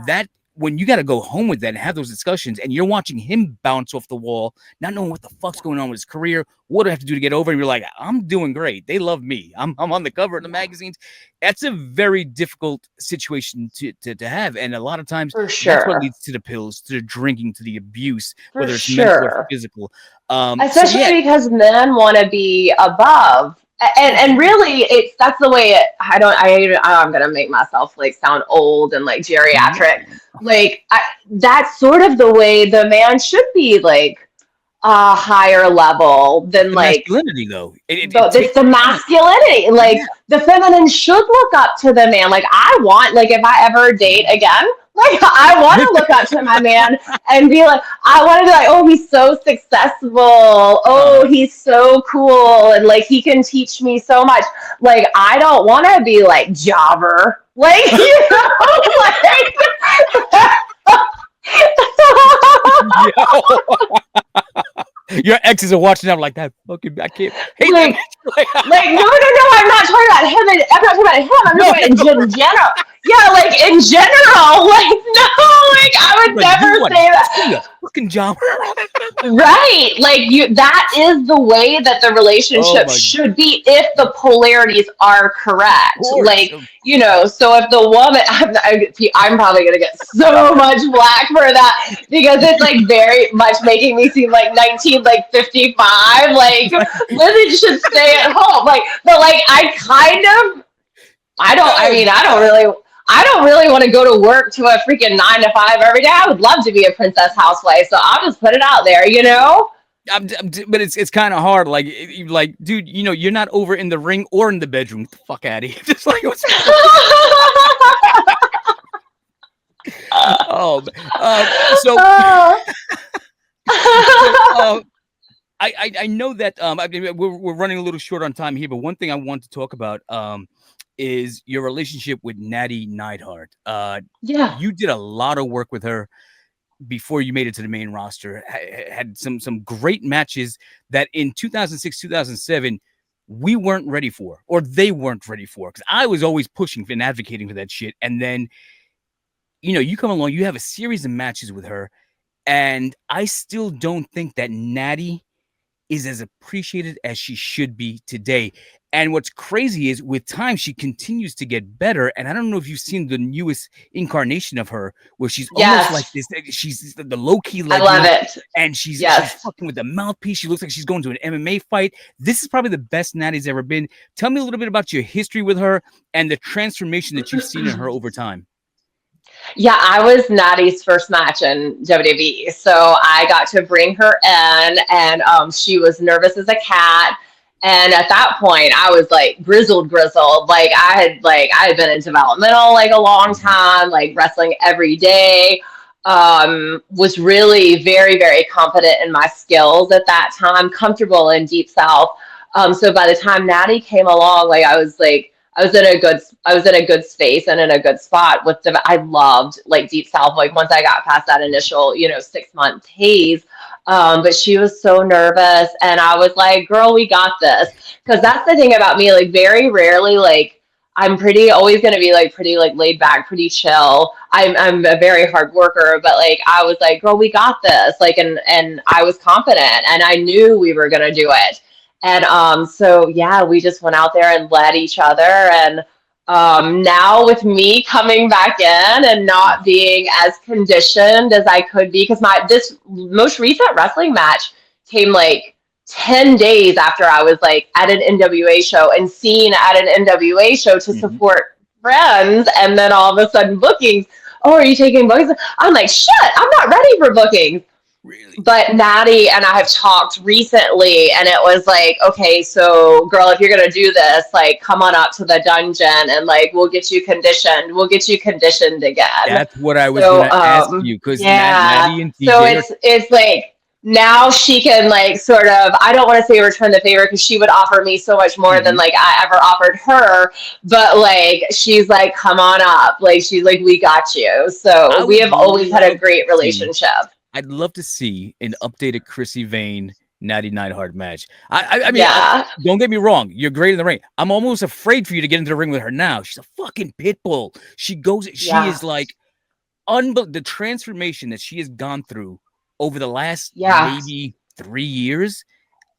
That when you got to go home with that and have those discussions and you're watching him bounce off the wall, not knowing what the fuck's going on with his career, what do I have to do to get over? And you're like, I'm doing great. They love me. I'm on the cover of the magazines. That's a very difficult situation to have. And a lot of times For that's what sure. leads to the pills, to the drinking, to the abuse, For whether it's mental or sure. physical. So yeah, Especially because men want to be above. And really, that's the way it. I'm gonna make myself like sound old and like geriatric. no, Like, that's sort of the way the man should be, like a higher level it's than the like masculinity though. It it's takes the talent. masculinity. Like, Yeah. the feminine should look up to the man. Like, I want, like, if I ever date again, like, I want to look up to my man and be like, I want to be like, oh, he's so successful. Oh, uh, he's so cool, and like he can teach me so much. Like, I don't want to be like Jobber. Like, yo, your exes are watching. I'm like that. Fucking, I can't hate that like, bitch. no, I'm not talking about him. I'm not talking about him. I'm just No, talking in general. Yeah, like in general. Like, no, like I would like you never what? say that. See ya, fucking job. Right. Like, that is the way that the Oh relationship my should be if the polarities are correct. course. Like, so if the woman, I'm probably going to get so much flack for that because it's like very much making me seem like 19, like 55. Like, Lizzie should stay at home. Like, but like, No, I don't really want to go to work to a freaking 9 to 5 every day. I would love to be a princess housewife. So I'll just put it out there, you know? but it's kind of hard. Like, like, dude, you're not over in the ring or in the bedroom. Get the fuck out of here. Just like what's oh, so I know that I mean, we're running a little short on time here, but one thing I want to talk about is your relationship with Natty Neidhart. Yeah. You did a lot of work with her before you made it to the main roster. Had some great matches that in 2006, 2007 we weren't ready for, or they weren't ready for, because I was always pushing and advocating for that shit. And then you come along, you have a series of matches with her, and I still don't think that Natty is as appreciated as she should be today. And what's crazy is with time, she continues to get better. And I don't know if you've seen the newest incarnation of her, where she's almost like Yes, this. She's the low key I love legend, it. and she's Yes. fucking with the mouthpiece. She looks like she's going to an MMA fight. This is probably the best Natty's ever been. Tell me a little bit about your history with her and the transformation that you've seen in her over time. Yeah, I was Natty's first match in WWE. So I got to bring her in, and she was nervous as a cat. And at that point, I was like grizzled. Like I had been in developmental like a long Mhm. time, like wrestling every day. Was really very, very confident in my skills at that time, comfortable in Deep South. So by the time Natty came along, I was in a good space and in a good spot with I loved like Deep South. Like once I got past that initial, 6 month haze. But she was so nervous, and I was like, girl, we got this. Because that's the thing about me, like very rarely, like I'm pretty always gonna be like pretty like laid back, pretty chill. I'm a very hard worker, but like I was like, girl, we got this. Like and I was confident, and I knew we were gonna do it. And so yeah, we just went out there and led each other. And now with me coming back in and not being as conditioned as I could be, because my this most recent wrestling match came like 10 days after I was like at an NWA show and seen at an NWA show to Mhm. support friends, and then all of a sudden bookings. Oh, are you taking bookings? I'm like, shit, I'm not ready for bookings. Really? But Natty and I have talked recently, and it was like, okay, so girl, if you're gonna do this, like, come on up to the dungeon, and like, we'll get you conditioned. We'll get you conditioned again. That's what I was So, gonna ask you because yeah. Natty and So TJ are. it's like now she can like sort of. I don't want to say return the favor because she would offer me so much more than Mhm. like I ever offered her. But like she's like, come on up. Like she's like, we got you. So I we would have always had a love to great see. relationship. I'd love to see an updated Krissy Vaine Natty Neidhart match. I mean, Yeah. don't get me wrong. You're great in the ring. I'm almost afraid for you to get into the ring with her now. She's a fucking pit bull. She goes. She Yeah. is like the transformation that she has gone through over the last Yeah. maybe 3 years.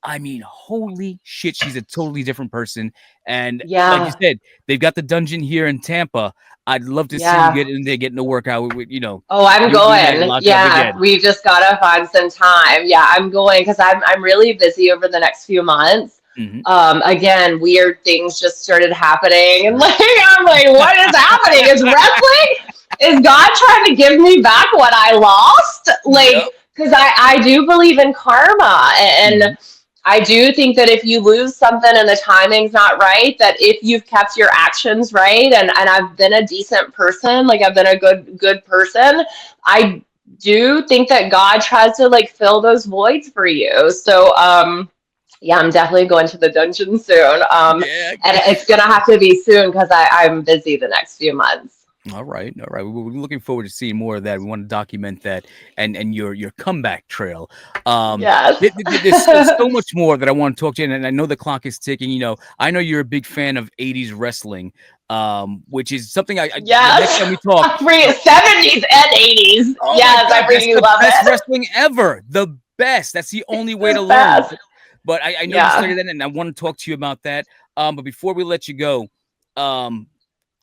I mean, holy shit, she's a totally different person. And like you Yeah. said, they've got the dungeon here in Tampa. I'd love to see you Yeah. get in there, getting to work out with Oh, I'm we might going. lock it up Yeah, again. we've just gotta find some time. Yeah, I'm going because I'm really busy over the next few months. Mhm. Again, weird things just started happening, and like I'm like, what is happening? Is wrestling? Is God trying to give me back what I lost? Yep. Like, because I do believe in karma, Mhm. and I do think that if you lose something and the timing's not right, that if you've kept your actions right, and I've been a decent person, like I've been a good person, I do think that God tries to like fill those voids for you. So yeah, I'm definitely going to the dungeon soon. Yeah. And it's gonna have to be soon because I'm busy the next few months. All right, all right. We're looking forward to seeing more of that. We want to document that and your comeback trail. Yes. There's so much more that I want to talk to you, and I know the clock is ticking. I know you're a big fan of '80s wrestling, which is something the next time Yes. we talk. 70s and 80s. Oh my Yes, I God, that's really the love best it. wrestling ever. The best. That's the It's only way to the learn. best. But I know you Yeah. started that, and I want to talk to you about that. But before we let you go, um,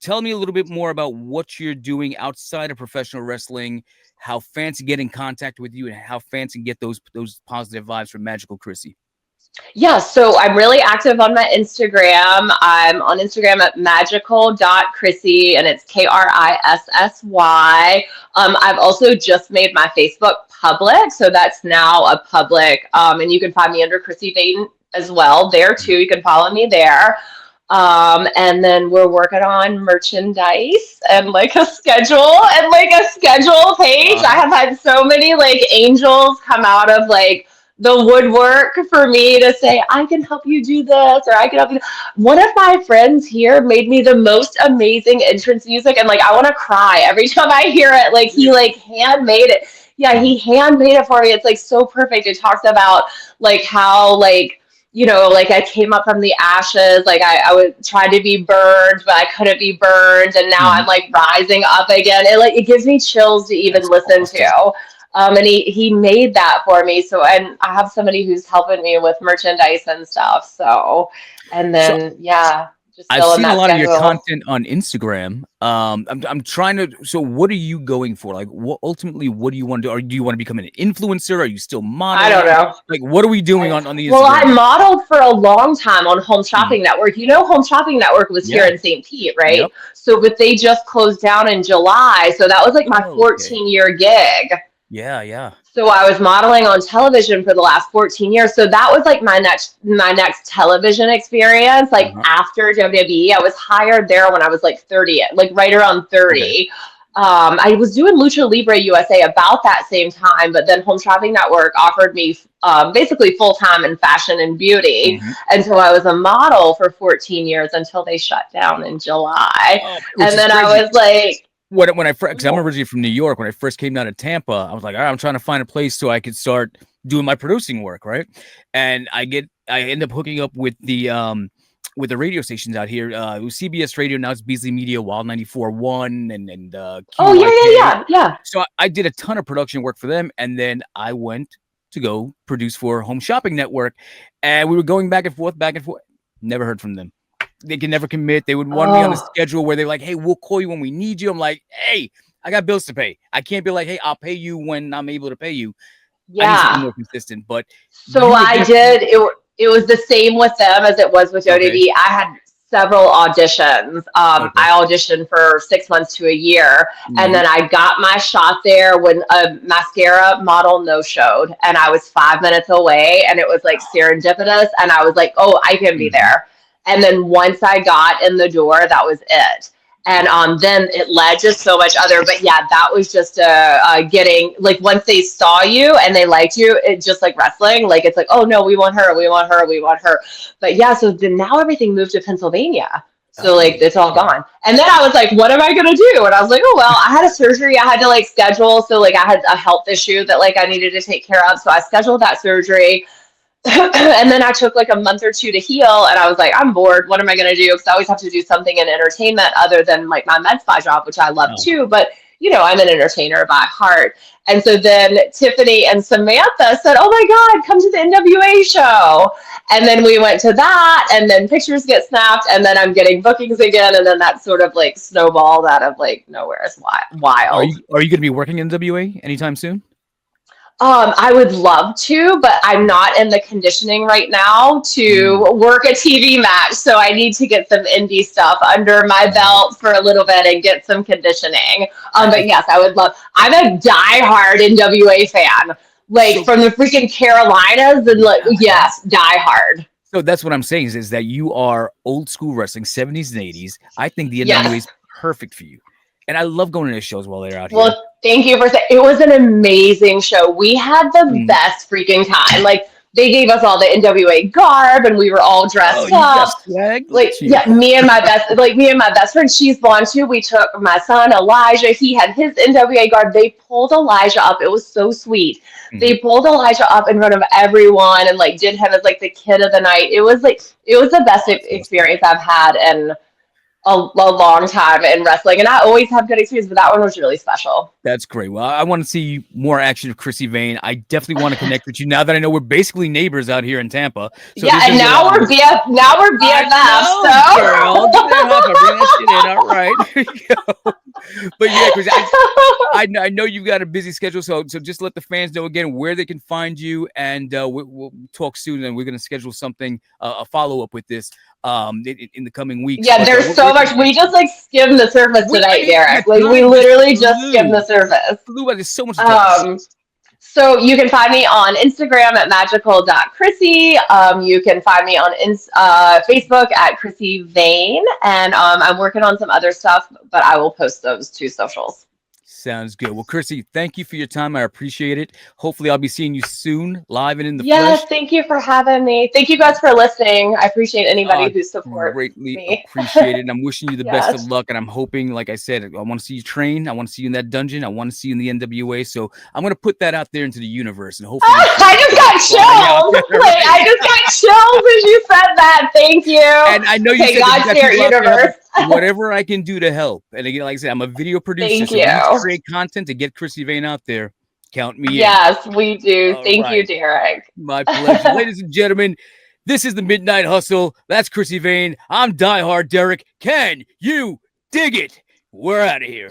tell me a little bit more about what you're doing outside of professional wrestling, how fans can get in contact with you, and how fans can get those positive vibes from Magical Krissy. Yeah, so I'm really active on my Instagram. I'm on Instagram at magical.krissy, and it's Krissy. I've also just made my Facebook public, so that's now a public, and you can find me under Krissy Vaine as well there too. You can follow me there. And then we're working on merchandise and like a schedule page. I Uh-huh. have had so many like angels come out of like the woodwork for me to say, I can help you do this, or I can help you. One of my friends here made me the most amazing entrance music, and like I want to cry every time I hear it. Like he like handmade it. Yeah, Mhm. he handmade it for me. It's like so perfect. It talks about like how like like I came up from the ashes, like I would try to be burned, but I couldn't be burned, and now I'm Mhm. like rising up again. It gives me chills to even That's listen awesome. to. And he made that for me. So, and I have somebody who's helping me with merchandise and stuff. So, and So then yeah, just I've filling seen a that lot of your schedule. content on Instagram. I'm trying to. So, what are you going for? Like, what ultimately, what do you want to do? Or do you want to become an influencer? Are you still I don't modeling? know. Like, what are we doing on the Well, I Instagram? modeled for a long time on Home Mhm. Shopping Network. You know, Home Shopping Network was here Yeah. in St. Pete, right? Yep. So, but they just closed down in July. So that was like my Oh, okay. 14-year gig. Yeah. Yeah. So I was modeling on television for the last 14 years. So that was like my next television experience. Like Uh-huh. after WWE, I was hired there when I was like 30, like right around Okay. 30. I was doing Lucha Libre USA about that same time, but then Home Shopping Network offered me basically full time in fashion and beauty. Mhm. And so I was a model for 14 years until they shut down in July. Which And is then I crazy. was like, When I first, because I'm originally from New York. When I first came down to Tampa, I was like, all right, I'm trying to find a place so I could start doing my producing work, right? And I end up hooking up with the radio stations out here. It was CBS Radio, now it's Beasley Media, Wild 94.1, and oh, yeah, QYK. yeah, yeah, yeah. So I did a ton of production work for them, and then I went to go produce for Home Shopping Network, and we were going back and forth, back and forth. Never heard from them. They can never commit. They would want me on a Oh, schedule where they're like, "Hey, we'll call you when we need you." I'm like, "Hey, I got bills to pay. I can't be like, hey, I'll pay you when I'm able to pay you. I need something yeah. more consistent." But So you were I definitely did. It was the same with them as it was with okay. WWE. I had several auditions. Okay. I auditioned for 6 months to a year, and Hmm. then I got my shot there when a mascara model no showed, and I was 5 minutes away, and it was like serendipitous, and I was like, oh, I can be Hmm. there. And then once I got in the door, that was it. And Wow. then it led to so much other. But yeah, that was just getting like once they saw you and they liked you, it just like wrestling. Like it's like, oh no, we want her, we want her, we want her. But yeah, so then now everything moved to Pennsylvania. So like Oh, it's all okay. gone. And then I was like, what am I gonna do? And I was like, oh well, I had a surgery I had to like schedule. So like I had a health issue that like I needed to take care of. So I scheduled that surgery. And then I took like a month or two to heal, and I was like, I'm bored. What am I going to do? Because I always have to do something in entertainment other than like my med spa job, which I love Oh, too. But you know, I'm an entertainer by heart. And so then Tiffany and Samantha said, oh my God, come to the NWA show. And then we went to that, and then pictures get snapped, and then I'm getting bookings again. And then that sort of like snowballed out of like nowhere. It's wild. are you going to be working in WA anytime soon? I would love to, but I'm not in the conditioning right now to Mm, work a TV match. So I need to get some indie stuff under my right. belt for a little bit and get some conditioning. But I yes, I would love. I'm a diehard NWA fan, like so from the freaking Carolinas, and like yeah, yeah. yes, diehard. So that's what I'm saying is that you are old school wrestling, 70s and 80s. I think the NWA Yes. is perfect for you, and I love going to the shows while they're out here. Well, thank you for saying it was an amazing show. We had the Mm. best freaking time. Like they gave us all the NWA garb and we were all Oh, dressed you got up. swag. Look Like at you. yeah, me and my best friend, she's blonde too. We took my son Elijah. He had his NWA garb. They pulled Elijah up. It was so sweet. Mhm. They pulled Elijah up in front of everyone and like did him as like the kid of the night. It was the best Oh, that's awesome. experience I've had in a long time in wrestling. And I always have good experience, but that one was really special. That's great. Well, I want to see more action of Krissy Vaine. I definitely want to connect with you now that I know we're basically neighbors out here in Tampa. So Yeah, there's and going to be a lot more. now we're I BFFs. know, girl. Give me that high five. Bring that shit in. All right. There you go. But yeah, because So I know you've got a busy schedule. So just let the fans know again where they can find you. And we'll talk soon. And we're going to schedule something, a follow up with this in the coming weeks. yeah, But there's so where much. can We just like skimmed the surface I tonight, mean, the Derek. Like we time just literally just skimmed the flew. surface. Flew by. There's so much to talk about. Um, so you can find me on Instagram at magical.chrissy. You can find me on Facebook at Krissy Vaine. And I'm working on some other stuff, but I will post those to socials. Sounds good. Well, Krissy, thank you for your time. I appreciate it. Hopefully, I'll be seeing you soon, live and in the Yes, flesh. thank you for having me. Thank you guys for listening. I appreciate anybody who supports Greatly me. appreciate it. And I'm wishing you the best of Yes. luck. And I'm hoping, like I said, I want to see you train. I want to see you in that dungeon. I want to see you in the NWA. So I'm going to put that out there into the universe and hopefully we I just got flying out chills. there, Like I right? just got chills as you said that. Thank you. And I know you Okay, said that you God got spirit people out there helping. universe. Whatever I can do to help. And again, like I said, I'm a video producer. Thank So if you need to you. create content to get Krissy Vaine out there, Count me in. Yes, we do. All Thank you, right. Derek. My pleasure. Ladies and gentlemen, this is the Midnight Hustle. That's Krissy Vaine. I'm DieHard Derek. Can you dig it? We're out of here.